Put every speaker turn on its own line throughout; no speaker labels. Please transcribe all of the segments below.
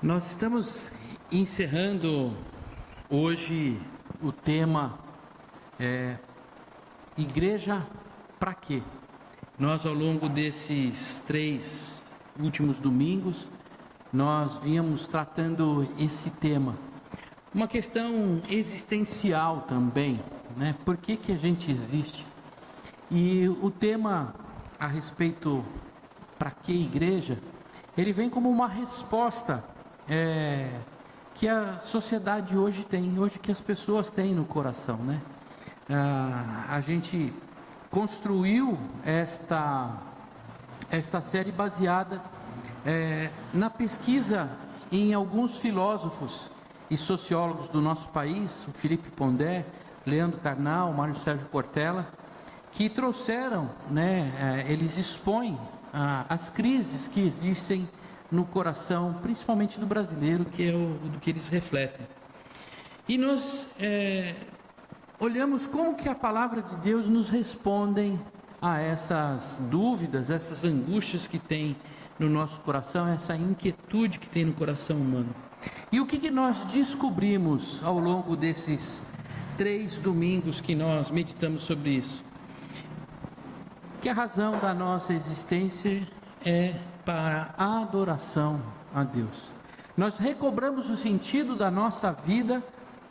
Nós estamos encerrando hoje o tema Igreja para quê? Nós, ao longo desses 3 últimos domingos, nós vínhamos tratando esse tema. Uma questão existencial também, né? Por que a gente existe? E o tema a respeito para que igreja, ele vem como uma resposta que a sociedade hoje tem, hoje que as pessoas têm no coração, né? A gente construiu esta série baseada na pesquisa em alguns filósofos e sociólogos do nosso país, o Felipe Pondé, Leandro Carnal, Mário Sérgio Cortella, que trouxeram, eles expõem as crises que existem no coração, principalmente do brasileiro, que é do que eles refletem. E nós olhamos como que a palavra de Deus nos responde a essas dúvidas, essas angústias que tem no nosso coração, essa inquietude que tem no coração humano. E o que nós descobrimos ao longo desses 3 domingos que nós meditamos sobre isso? Que a razão da nossa existência é para a adoração a Deus. Nós recobramos o sentido da nossa vida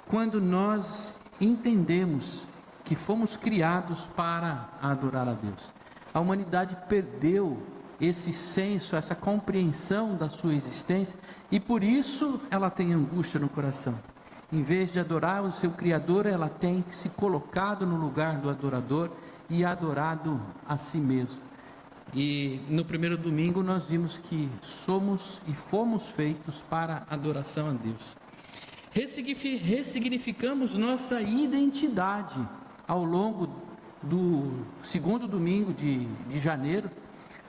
quando nós entendemos que fomos criados para adorar a Deus. A humanidade perdeu esse senso, essa compreensão da sua existência, e por isso ela tem angústia no coração. Em vez de adorar o seu Criador, ela tem se colocado no lugar do adorador e adorado a si mesmo. E no primeiro domingo nós vimos que somos e fomos feitos para adoração a Deus. Ressignificamos nossa identidade ao longo do segundo domingo de janeiro,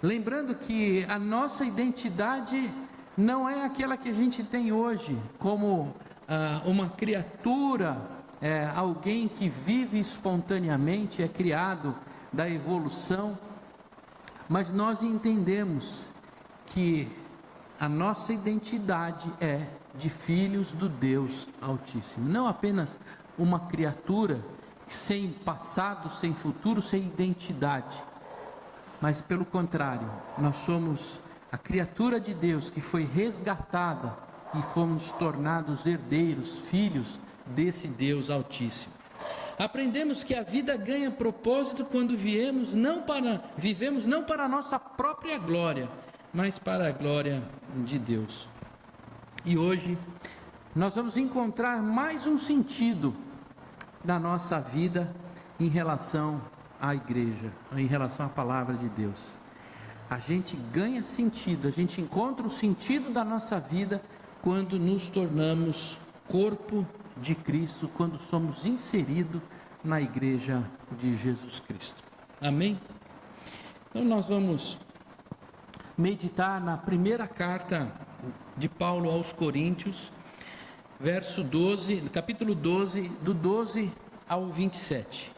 lembrando que a nossa identidade não é aquela que a gente tem hoje, como uma criatura, alguém que vive espontaneamente, é criado da evolução, mas nós entendemos que a nossa identidade é de filhos do Deus Altíssimo, não apenas uma criatura sem passado, sem futuro, sem identidade, mas pelo contrário, nós somos a criatura de Deus que foi resgatada e fomos tornados herdeiros, filhos desse Deus Altíssimo. Aprendemos que a vida ganha propósito quando vivemos não para a nossa própria glória, mas para a glória de Deus. E hoje nós vamos encontrar mais um sentido da nossa vida em relação à igreja, em relação à palavra de Deus. A gente ganha sentido, a gente encontra o sentido da nossa vida quando nos tornamos corpo de Cristo, quando somos inseridos na igreja de Jesus Cristo. Amém? Então nós vamos meditar na primeira carta de Paulo aos Coríntios, capítulo 12, do 12 ao 27.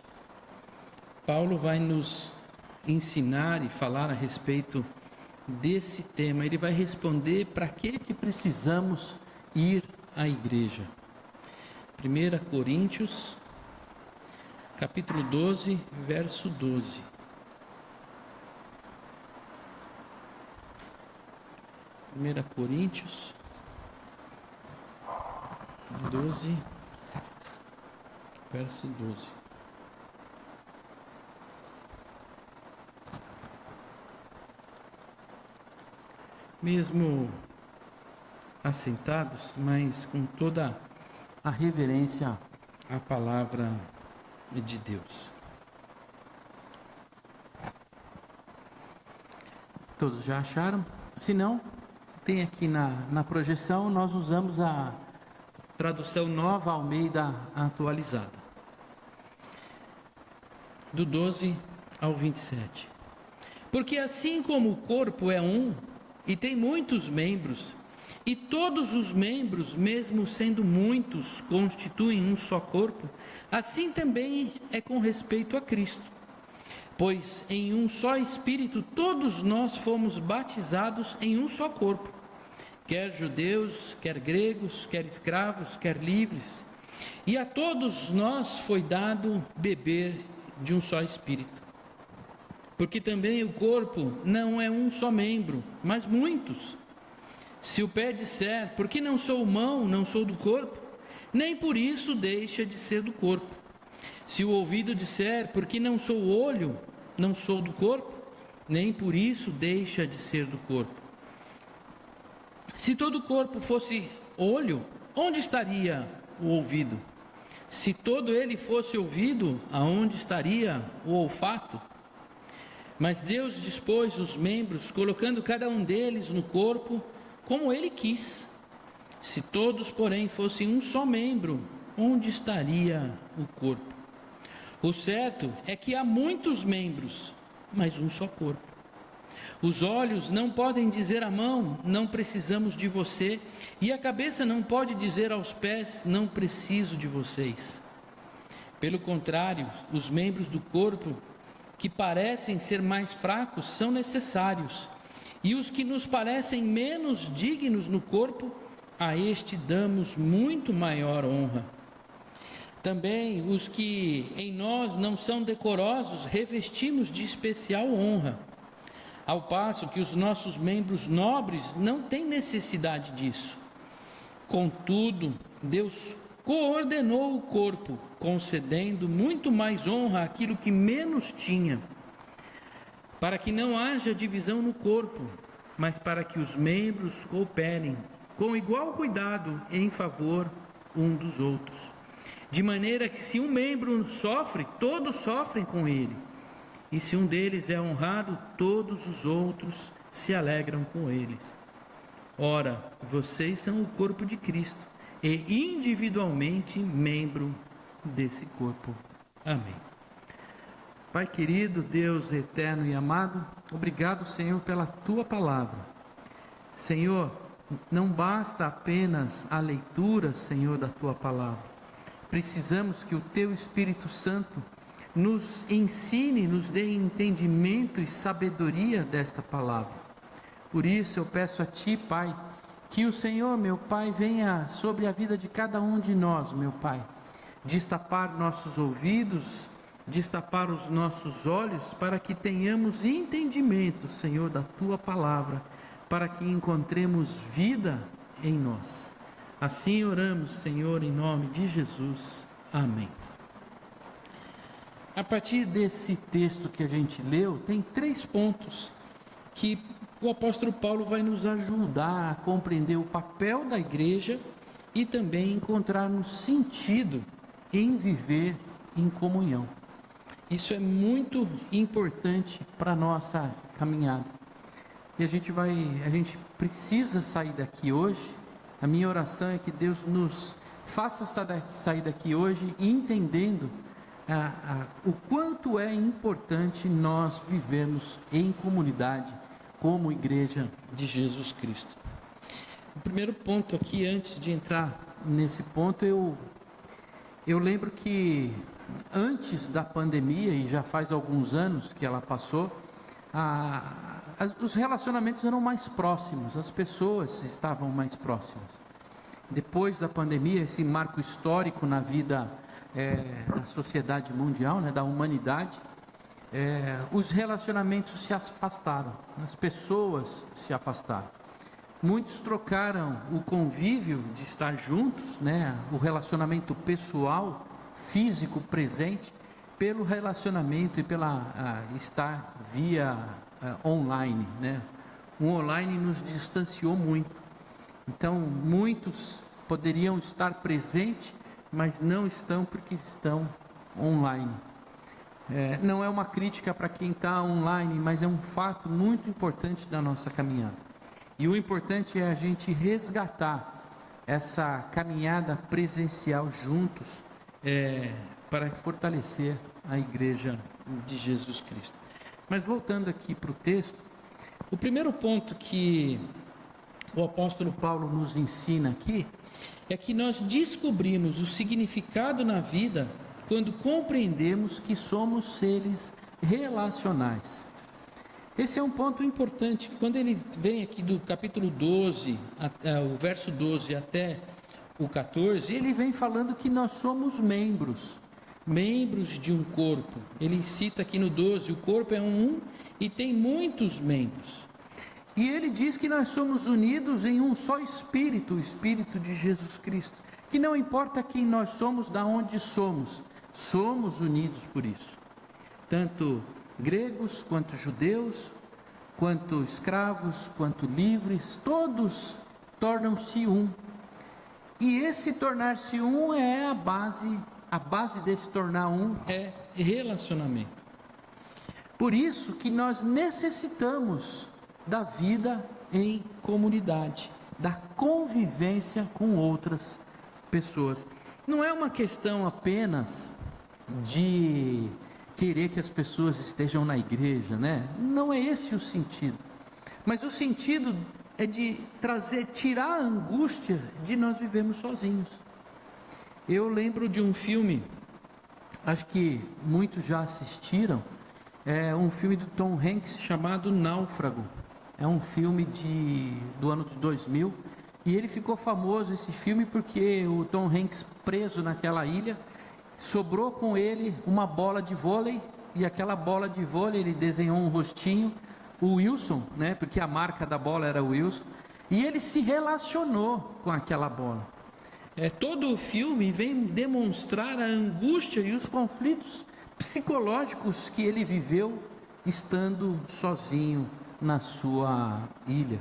Paulo vai nos ensinar e falar a respeito desse tema. Ele vai responder para que precisamos ir à igreja. 1 Coríntios, capítulo 12, verso 12. Primeira Coríntios 12, verso 12. Mesmo assentados, mas com toda a reverência à palavra de Deus. Todos já acharam? Se não, tem aqui na projeção, nós usamos a tradução Nova Almeida atualizada. Do 12 ao 27. Porque assim como o corpo é um e tem muitos membros, e todos os membros, mesmo sendo muitos, constituem um só corpo, assim também é com respeito a Cristo. Pois em um só Espírito todos nós fomos batizados em um só corpo, quer judeus, quer gregos, quer escravos, quer livres, e a todos nós foi dado beber de um só Espírito. Porque também o corpo não é um só membro, mas muitos. Se o pé disser, porque não sou mão, não sou do corpo, nem por isso deixa de ser do corpo. Se o ouvido disser, porque não sou olho, não sou do corpo, nem por isso deixa de ser do corpo. Se todo o corpo fosse olho, onde estaria o ouvido? Se todo ele fosse ouvido, aonde estaria o olfato? Mas Deus dispôs os membros, colocando cada um deles no corpo, como Ele quis. Se todos, porém, fossem um só membro, onde estaria o corpo? O certo é que há muitos membros, mas um só corpo. Os olhos não podem dizer à mão, não precisamos de você, e a cabeça não pode dizer aos pés, não preciso de vocês. Pelo contrário, os membros do corpo que parecem ser mais fracos são necessários, e os que nos parecem menos dignos no corpo, a este damos muito maior honra. Também os que em nós não são decorosos, revestimos de especial honra, ao passo que os nossos membros nobres não têm necessidade disso. Contudo, Deus coordenou o corpo, concedendo muito mais honra àquilo que menos tinha, para que não haja divisão no corpo, mas para que os membros cooperem com igual cuidado em favor um dos outros. De maneira que se um membro sofre, todos sofrem com ele. E se um deles é honrado, todos os outros se alegram com eles. Ora, vocês são o corpo de Cristo e individualmente membro desse corpo. Amém. Pai querido, Deus eterno e amado, obrigado, Senhor, pela Tua palavra. Senhor, não basta apenas a leitura, Senhor, da Tua palavra. Precisamos que o Teu Espírito Santo nos ensine, nos dê entendimento e sabedoria desta palavra. Por isso eu peço a Ti, Pai, que o Senhor, meu Pai, venha sobre a vida de cada um de nós, meu Pai, destapar nossos ouvidos, destapar os nossos olhos, para que tenhamos entendimento, Senhor, da Tua palavra, para que encontremos vida em nós. Assim oramos, Senhor, em nome de Jesus. Amém. A partir desse texto que a gente leu, tem 3 pontos que o apóstolo Paulo vai nos ajudar a compreender o papel da igreja e também encontrarmos sentido em viver em comunhão. Isso é muito importante para a nossa caminhada. E a gente precisa sair daqui hoje. A minha oração é que Deus nos faça sair daqui hoje entendendo o quanto é importante nós vivermos em comunidade como igreja de Jesus Cristo. O primeiro ponto aqui, antes de entrar nesse ponto, eu lembro que antes da pandemia, e já faz alguns anos que ela passou, os relacionamentos eram mais próximos, as pessoas estavam mais próximas. Depois da pandemia, esse marco histórico na vida da sociedade mundial, da humanidade, os relacionamentos se afastaram, as pessoas se afastaram. Muitos trocaram o convívio de estar juntos, o relacionamento pessoal, físico presente, pelo relacionamento e pela estar via online, O online nos distanciou muito. Então, muitos poderiam estar presentes, mas não estão porque estão online. Não é uma crítica para quem está online, mas é um fato muito importante da nossa caminhada. E o importante é a gente resgatar essa caminhada presencial juntos, para fortalecer a igreja de Jesus Cristo. Mas voltando aqui para o texto, o primeiro ponto que o apóstolo Paulo nos ensina aqui é que nós descobrimos o significado na vida quando compreendemos que somos seres relacionais. Esse é um ponto importante. Quando ele vem aqui do capítulo 12, o verso 12 até o 14, ele vem falando que nós somos membros de um corpo. Ele cita aqui no 12, o corpo é um e tem muitos membros. E ele diz que nós somos unidos em um só Espírito, o Espírito de Jesus Cristo. Que não importa quem nós somos, de onde somos unidos por isso. Tanto gregos, quanto judeus, quanto escravos, quanto livres, todos tornam-se um. E esse tornar-se um é a base desse tornar um é relacionamento. Por isso que nós necessitamos da vida em comunidade, da convivência com outras pessoas. Não é uma questão apenas de querer que as pessoas estejam na igreja, né? Não é esse o sentido. Mas o sentido é de tirar a angústia de nós vivermos sozinhos. Eu lembro de um filme, acho que muitos já assistiram, é um filme do Tom Hanks chamado Náufrago. É um filme do ano de 2000, e ele ficou famoso, esse filme, porque o Tom Hanks, preso naquela ilha, sobrou com ele uma bola de vôlei, e aquela bola de vôlei ele desenhou um rostinho, o Wilson, né, porque a marca da bola era o Wilson, e ele se relacionou com aquela bola. Todo o filme vem demonstrar a angústia e os conflitos psicológicos que ele viveu estando sozinho na sua ilha.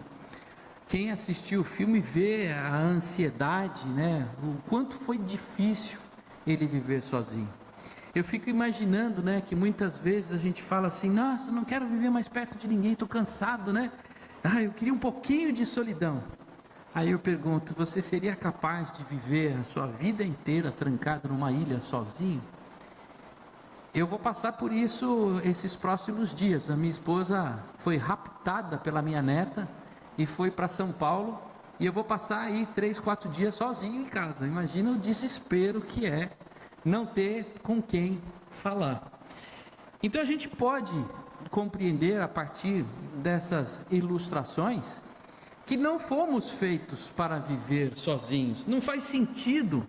Quem assistiu o filme vê a ansiedade, né, o quanto foi difícil ele viver sozinho. Eu fico imaginando, né, que muitas vezes a gente fala assim: nossa, eu não quero viver mais perto de ninguém, estou cansado, né? Eu queria um pouquinho de solidão. Aí eu pergunto: você seria capaz de viver a sua vida inteira trancado numa ilha sozinho? Eu vou passar por isso esses próximos dias. A minha esposa foi raptada pela minha neta e foi para São Paulo, e eu vou passar aí 3, 4 dias sozinho em casa. Imagina o desespero que é não ter com quem falar. Então a gente pode compreender a partir dessas ilustrações que não fomos feitos para viver sozinhos. Não faz sentido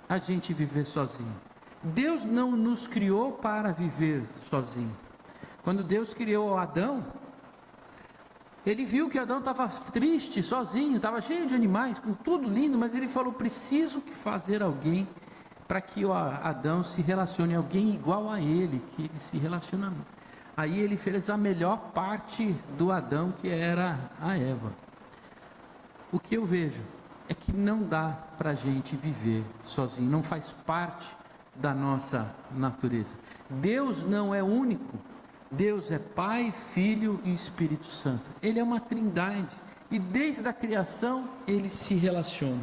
a gente viver sozinho. Deus não nos criou para viver sozinho. Quando Deus criou Adão, ele viu que Adão estava triste, sozinho, estava cheio de animais, com tudo lindo, mas ele falou: preciso fazer alguém para que o Adão se relacione, alguém igual a ele, que ele se relaciona. Aí ele fez a melhor parte do Adão, que era a Eva. O que eu vejo é que não dá para a gente viver sozinho, não faz parte da nossa natureza. Deus não é único. Deus é Pai, Filho e Espírito Santo. Ele é uma trindade, e desde a criação ele se relaciona.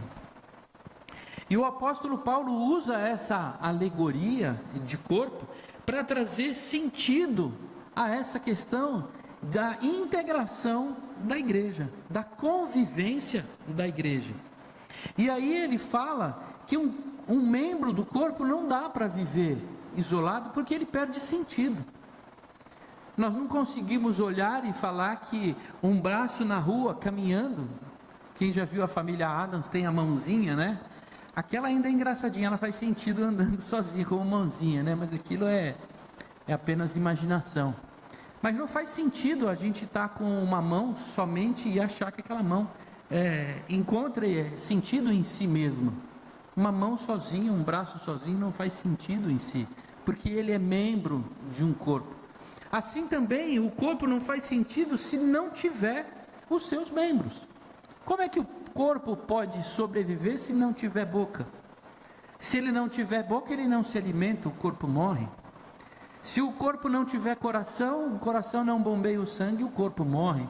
E o apóstolo Paulo usa essa alegoria de corpo para trazer sentido a essa questão da integração da igreja, da convivência da igreja. E aí ele fala que um membro do corpo não dá para viver isolado, porque ele perde sentido. Nós não conseguimos olhar e falar que um braço na rua caminhando, quem já viu a família Addams tem a mãozinha, né? Aquela ainda é engraçadinha, ela faz sentido andando sozinha, como mãozinha, né? Mas aquilo é apenas imaginação. Mas não faz sentido a gente estar com uma mão somente e achar que aquela mão encontre sentido em si mesma. Uma mão sozinha, um braço sozinho não faz sentido em si, porque ele é membro de um corpo. Assim também o corpo não faz sentido se não tiver os seus membros. Como é que o corpo pode sobreviver se não tiver boca? Se ele não tiver boca, ele não se alimenta, o corpo morre. Se o corpo não tiver coração, o coração não bombeia o sangue, o corpo morre.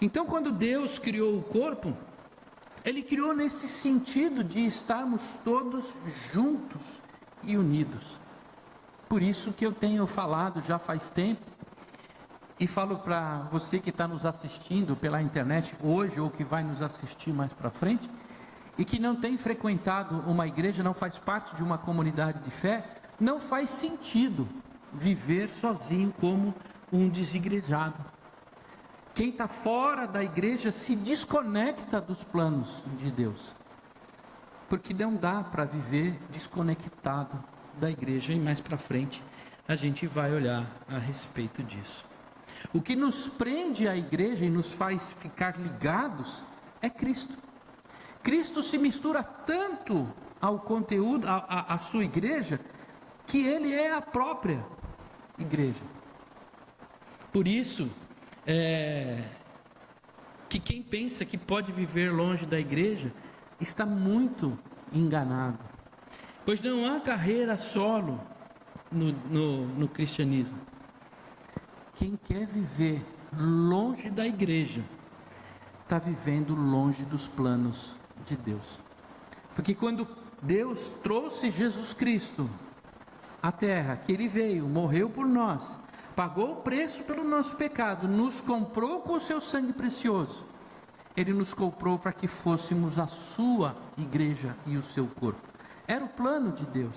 Então, quando Deus criou o corpo, Ele criou nesse sentido de estarmos todos juntos e unidos. Por isso que eu tenho falado já faz tempo, e falo para você que está nos assistindo pela internet hoje, ou que vai nos assistir mais para frente, e que não tem frequentado uma igreja, não faz parte de uma comunidade de fé, não faz sentido viver sozinho como um desigrejado. Quem está fora da igreja se desconecta dos planos de Deus, porque não dá para viver desconectado da igreja, e mais para frente a gente vai olhar a respeito disso. O que nos prende à igreja e nos faz ficar ligados é Cristo. Cristo se mistura tanto ao conteúdo, à sua igreja, que ele é a própria igreja. Por isso, que quem pensa que pode viver longe da igreja está muito enganado, pois não há carreira solo no cristianismo. Quem quer viver longe da igreja está vivendo longe dos planos de Deus, porque quando Deus trouxe Jesus Cristo à terra, que ele veio, morreu por nós, pagou o preço pelo nosso pecado, nos comprou com o seu sangue precioso, ele nos comprou para que fôssemos a sua igreja e o seu corpo. Era o plano de Deus.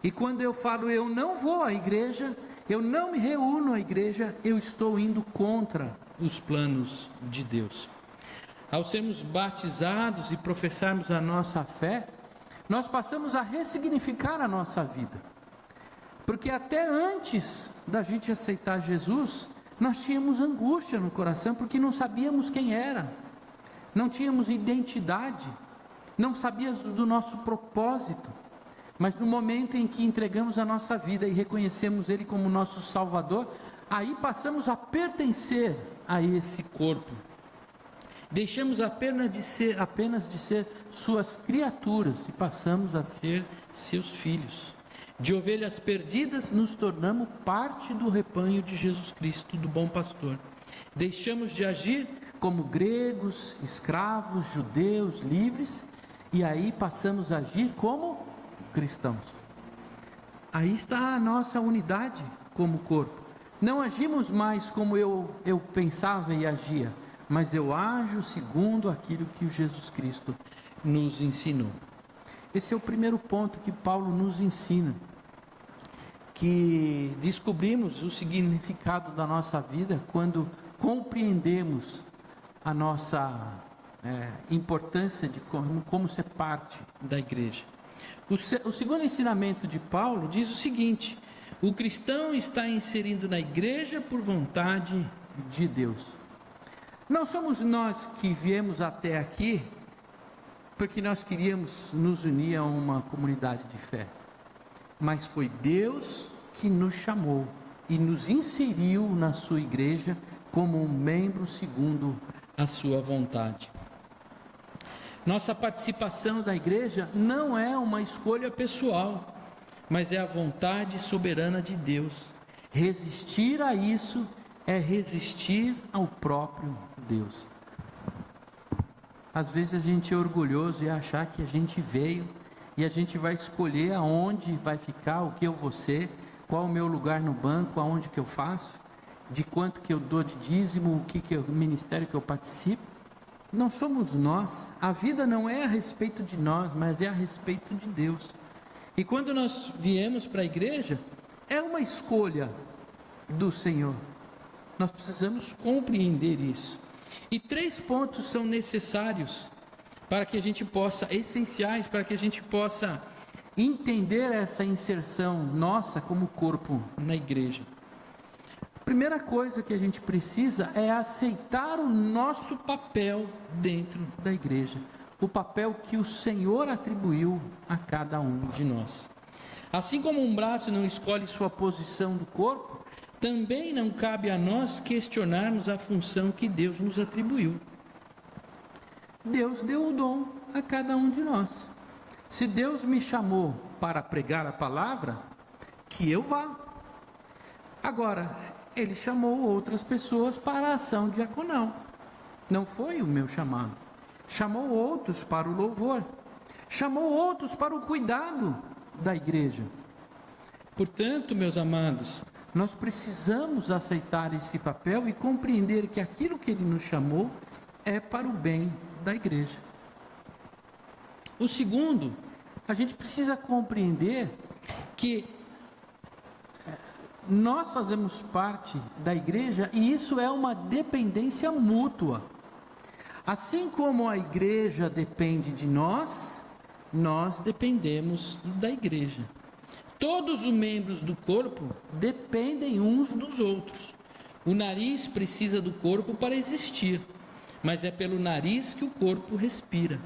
E quando eu falo eu não vou à igreja, eu não me reúno à igreja, eu estou indo contra os planos de Deus. Ao sermos batizados e professarmos a nossa fé, nós passamos a ressignificar a nossa vida. Porque até antes da gente aceitar Jesus, nós tínhamos angústia no coração, porque não sabíamos quem era, não tínhamos identidade, não sabíamos do nosso propósito. Mas no momento em que entregamos a nossa vida e reconhecemos Ele como nosso Salvador, aí passamos a pertencer a esse corpo. Deixamos apenas de ser suas criaturas e passamos a ser seus filhos. De ovelhas perdidas nos tornamos parte do rebanho de Jesus Cristo, do bom pastor. Deixamos de agir como gregos, escravos, judeus, livres, e aí passamos a agir como cristãos. Aí está a nossa unidade como corpo. Não agimos mais como eu pensava e agia, mas eu ajo segundo aquilo que Jesus Cristo nos ensinou. Esse é o primeiro ponto que Paulo nos ensina, que descobrimos o significado da nossa vida quando compreendemos a nossa importância de como ser parte da igreja. O segundo ensinamento de Paulo diz o seguinte: o cristão está inserido na igreja por vontade de Deus. Não somos nós que viemos até aqui porque nós queríamos nos unir a uma comunidade de fé, mas foi Deus que nos chamou e nos inseriu na sua igreja como um membro segundo a sua vontade. Nossa participação da igreja não é uma escolha pessoal, mas é a vontade soberana de Deus. Resistir a isso é resistir ao próprio Deus. Às vezes a gente é orgulhoso e achar que a gente veio e a gente vai escolher aonde vai ficar, o que eu vou ser, qual o meu lugar no banco, aonde que eu faço, de quanto que eu dou de dízimo, o ministério que eu participo. Não somos nós, a vida não é a respeito de nós, mas é a respeito de Deus. E quando nós viemos para a igreja, é uma escolha do Senhor. Nós precisamos compreender isso. E 3 pontos são necessários para que a gente possa, essenciais, para que a gente possa entender essa inserção nossa como corpo na igreja. Primeira coisa que a gente precisa é aceitar o nosso papel dentro da igreja, o papel que o Senhor atribuiu a cada um de nós. Assim como um braço não escolhe sua posição do corpo, também não cabe a nós questionarmos a função que Deus nos atribuiu. Deus deu o dom a cada um de nós. Se Deus me chamou para pregar a palavra, que eu vá. Agora, Ele chamou outras pessoas para a ação diaconal. Não foi o meu chamado. Chamou outros para o louvor. Chamou outros para o cuidado da igreja. Portanto, meus amados, nós precisamos aceitar esse papel e compreender que aquilo que Ele nos chamou é para o bem da igreja. O segundo, a gente precisa compreender que nós fazemos parte da igreja e isso é uma dependência mútua. Assim como a igreja depende de nós, nós dependemos da igreja. Todos os membros do corpo dependem uns dos outros. O nariz precisa do corpo para existir, mas é pelo nariz que o corpo respira.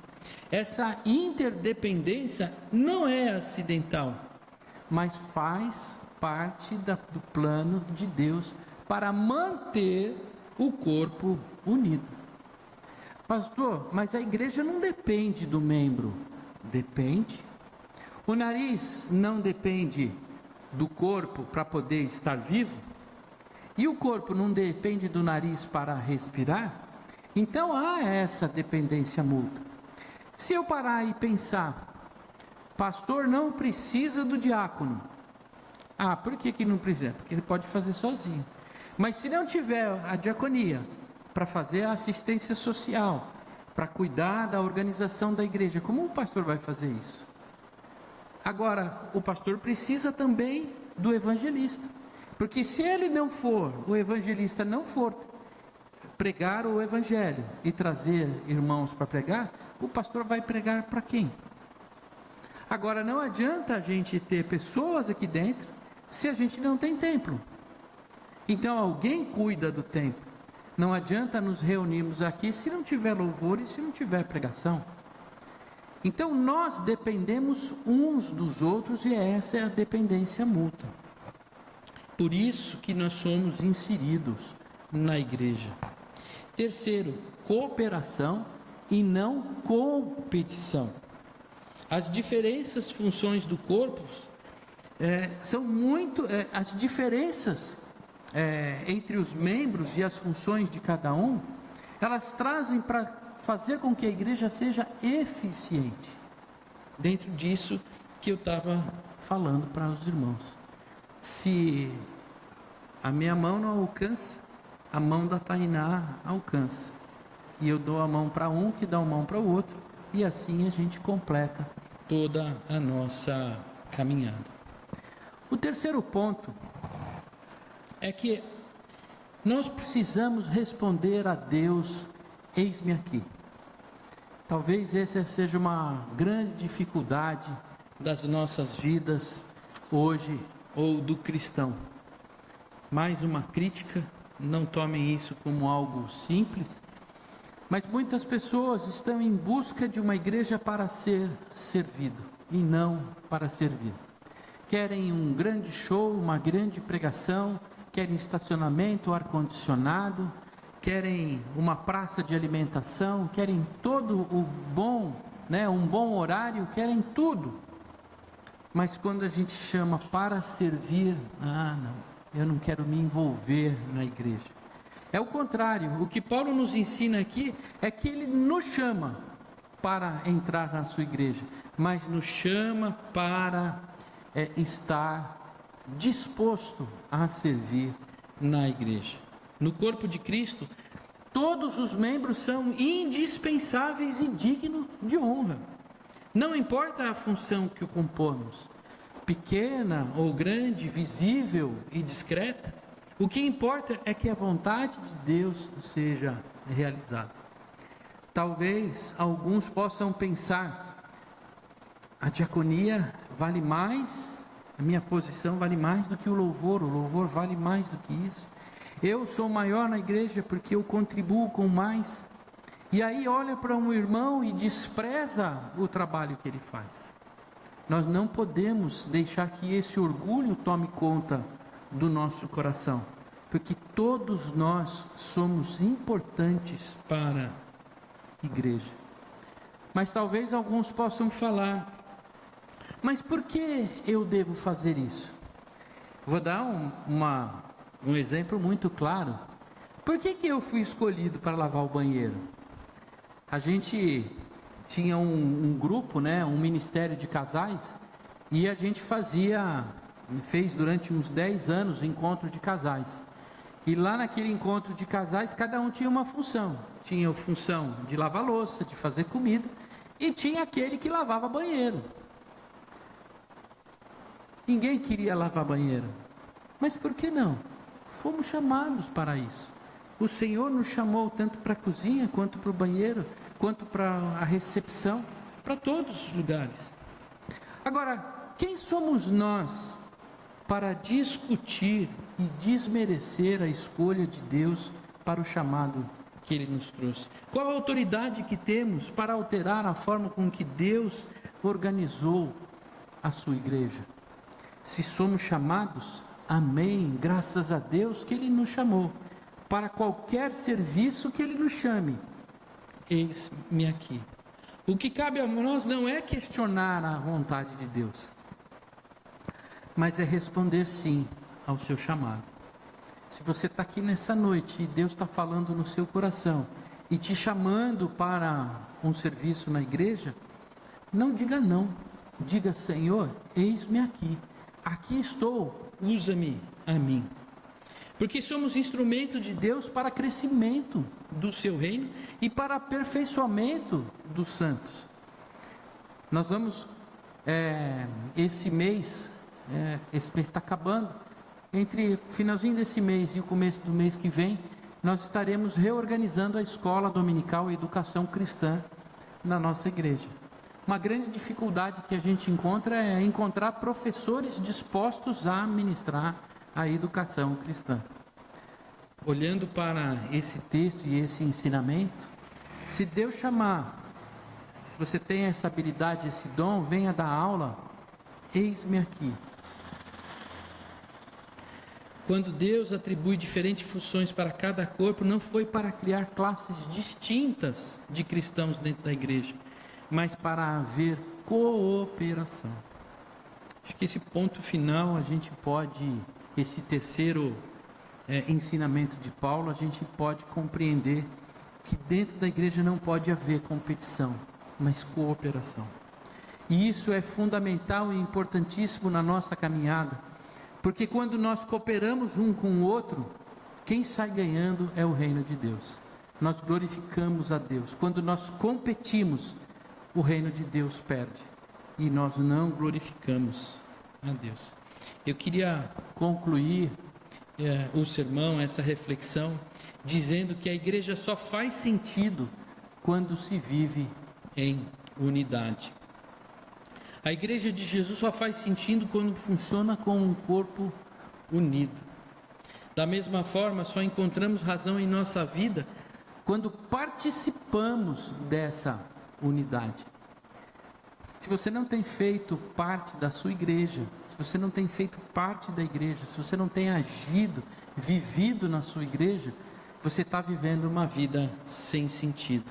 Essa interdependência não é acidental, mas faz parte do plano de Deus para manter o corpo unido. Pastor, mas a igreja não depende do membro. Depende. O nariz não depende do corpo para poder estar vivo? E o corpo não depende do nariz para respirar? Então há essa dependência mútua. Se eu parar e pensar, pastor não precisa do diácono. Ah, por que não precisa? Porque ele pode fazer sozinho. Mas se não tiver a diaconia para fazer a assistência social, para cuidar da organização da igreja, como o pastor vai fazer isso? Agora, o pastor precisa também do evangelista, porque se ele não for, o evangelista não for pregar o evangelho e trazer irmãos para pregar, o pastor vai pregar para quem? Agora, não adianta a gente ter pessoas aqui dentro se a gente não tem templo. Então alguém cuida do templo. Não adianta nos reunirmos aqui se não tiver louvor e se não tiver pregação. Então nós dependemos uns dos outros e essa é a dependência mútua. Por isso que nós somos inseridos na igreja. Terceiro, cooperação e não competição. As diferentes funções do corpo são muito... as diferenças entre os membros e as funções de cada um, elas trazem para fazer com que a igreja seja eficiente. Dentro disso que eu estava falando para os irmãos. Se a minha mão não alcança, a mão da Tainá alcança. E eu dou a mão para um, que dá a mão para o outro, e assim a gente completa toda a nossa caminhada. O terceiro ponto é que nós precisamos responder a Deus, eis-me aqui. Talvez essa seja uma grande dificuldade das nossas vidas hoje, ou do cristão. Mais uma crítica, não tomem isso como algo simples, mas muitas pessoas estão em busca de uma igreja para ser servido, e não para servir. Querem um grande show, uma grande pregação, querem estacionamento, ar-condicionado, querem uma praça de alimentação, querem todo o bom, um bom horário, querem tudo. Mas quando a gente chama para servir, não, eu não quero me envolver na igreja. É o contrário, o que Paulo nos ensina aqui é que ele nos chama para entrar na sua igreja, mas nos chama para estar disposto a servir na igreja. No corpo de Cristo, todos os membros são indispensáveis e dignos de honra. Não importa a função que o compomos, pequena ou grande, visível e discreta, o que importa é que a vontade de Deus seja realizada. Talvez alguns possam pensar, a diaconia vale mais, a minha posição vale mais do que o louvor vale mais do que isso. Eu sou maior na igreja porque eu contribuo com mais. E aí olha para um irmão e despreza o trabalho que ele faz. Nós não podemos deixar que esse orgulho tome conta do nosso coração, porque todos nós somos importantes para a igreja. Mas talvez alguns possam falar, mas por que eu devo fazer isso? Vou dar um exemplo muito claro. Por que eu fui escolhido para lavar o banheiro? A gente tinha um grupo, um ministério de casais, e a gente fez durante uns 10 anos encontro de casais. E lá naquele encontro de casais, cada um tinha uma função. Tinha a função de lavar louça, de fazer comida, e tinha aquele que lavava banheiro. Ninguém queria lavar banheiro, Mas por que não? Fomos chamados para isso. O Senhor nos chamou tanto para a cozinha, quanto para o banheiro, quanto para a recepção, para todos os lugares. Agora, quem somos nós para discutir e desmerecer a escolha de Deus para o chamado que Ele nos trouxe? Qual a autoridade que temos para alterar a forma com que Deus organizou a sua igreja? Se somos chamados, amém, graças a Deus que Ele nos chamou, para qualquer serviço que Ele nos chame, eis-me aqui. O que cabe a nós não é questionar a vontade de Deus, mas é responder sim ao seu chamado. Se você está aqui nessa noite e Deus está falando no seu coração e te chamando para um serviço na igreja, não diga não, diga: Senhor, eis-me aqui, aqui estou, usa-me a mim. Porque somos instrumento de Deus para crescimento do seu reino e para aperfeiçoamento dos santos. Nós vamos, esse mês está acabando, entre o finalzinho desse mês e o começo do mês que vem, nós estaremos reorganizando a escola dominical e educação cristã na nossa igreja. Uma grande dificuldade que a gente encontra é encontrar professores dispostos a ministrar a educação cristã. Olhando para esse texto e esse ensinamento, se Deus chamar, se você tem essa habilidade, esse dom, venha dar aula, eis-me aqui. Quando Deus atribui diferentes funções para cada corpo, não foi para criar classes distintas de cristãos dentro da igreja, mas para haver cooperação. Acho que esse ponto final a gente pode, esse terceiro ensinamento de Paulo, a gente pode compreender que dentro da igreja não pode haver competição, mas cooperação. E isso é fundamental e importantíssimo na nossa caminhada, porque quando nós cooperamos um com o outro, quem sai ganhando é o reino de Deus. Nós glorificamos a Deus. Quando nós competimos, o reino de Deus perde e nós não glorificamos a Deus. Eu queria concluir o sermão, essa reflexão, dizendo que a igreja só faz sentido quando se vive em unidade. A igreja de Jesus só faz sentido quando funciona como um corpo unido. Da mesma forma, só encontramos razão em nossa vida quando participamos dessa unidade. Se você não tem feito parte da sua igreja, se você não tem feito parte da igreja, se você não tem agido, vivido na sua igreja, você está vivendo uma vida sem sentido.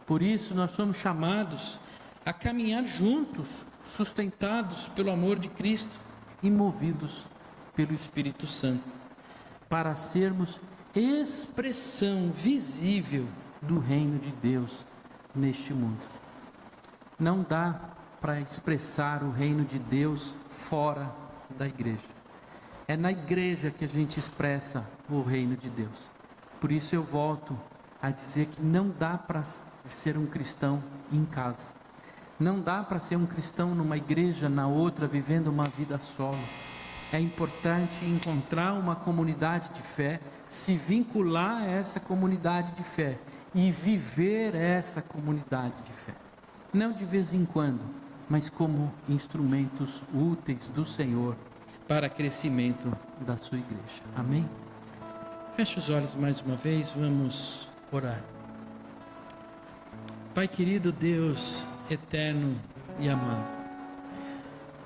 Por isso nós somos chamados a caminhar juntos, sustentados pelo amor de Cristo e movidos pelo Espírito Santo, para sermos expressão visível do reino de Deus neste mundo. Não dá para expressar o reino de Deus fora da igreja. É na igreja que a gente expressa o reino de Deus. Por isso eu volto a dizer que não dá para ser um cristão em casa. Não dá para ser um cristão numa igreja, na outra, vivendo uma vida solo. É importante encontrar uma comunidade de fé, se vincular a essa comunidade de fé e viver essa comunidade de fé. Não de vez em quando, mas como instrumentos úteis do Senhor para crescimento da sua igreja. Amém? Feche os olhos mais uma vez, vamos orar. Pai querido, Deus eterno e amado,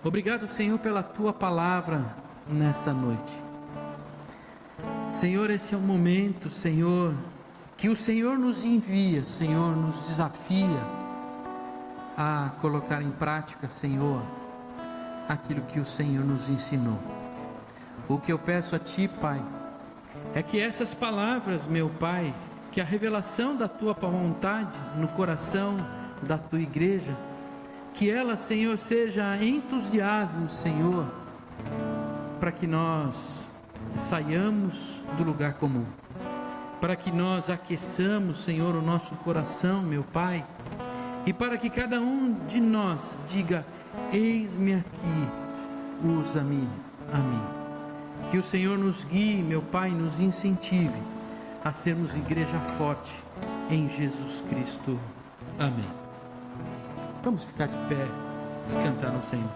obrigado, Senhor, pela Tua palavra nesta noite. Senhor, esse é o momento, Senhor, que o Senhor nos envia, Senhor, nos desafia a colocar em prática, Senhor, aquilo que o Senhor nos ensinou. O que eu peço a Ti, Pai, é que essas palavras, meu Pai, que a revelação da Tua vontade no coração da Tua igreja, que ela, Senhor, seja entusiasmo, Senhor, para que nós saiamos do lugar comum, para que nós aqueçamos, Senhor, o nosso coração, meu Pai, e para que cada um de nós diga: eis-me aqui, usa-me a mim. Que o Senhor nos guie, meu Pai, nos incentive a sermos igreja forte em Jesus Cristo. Amém. Vamos ficar de pé e cantar no Senhor.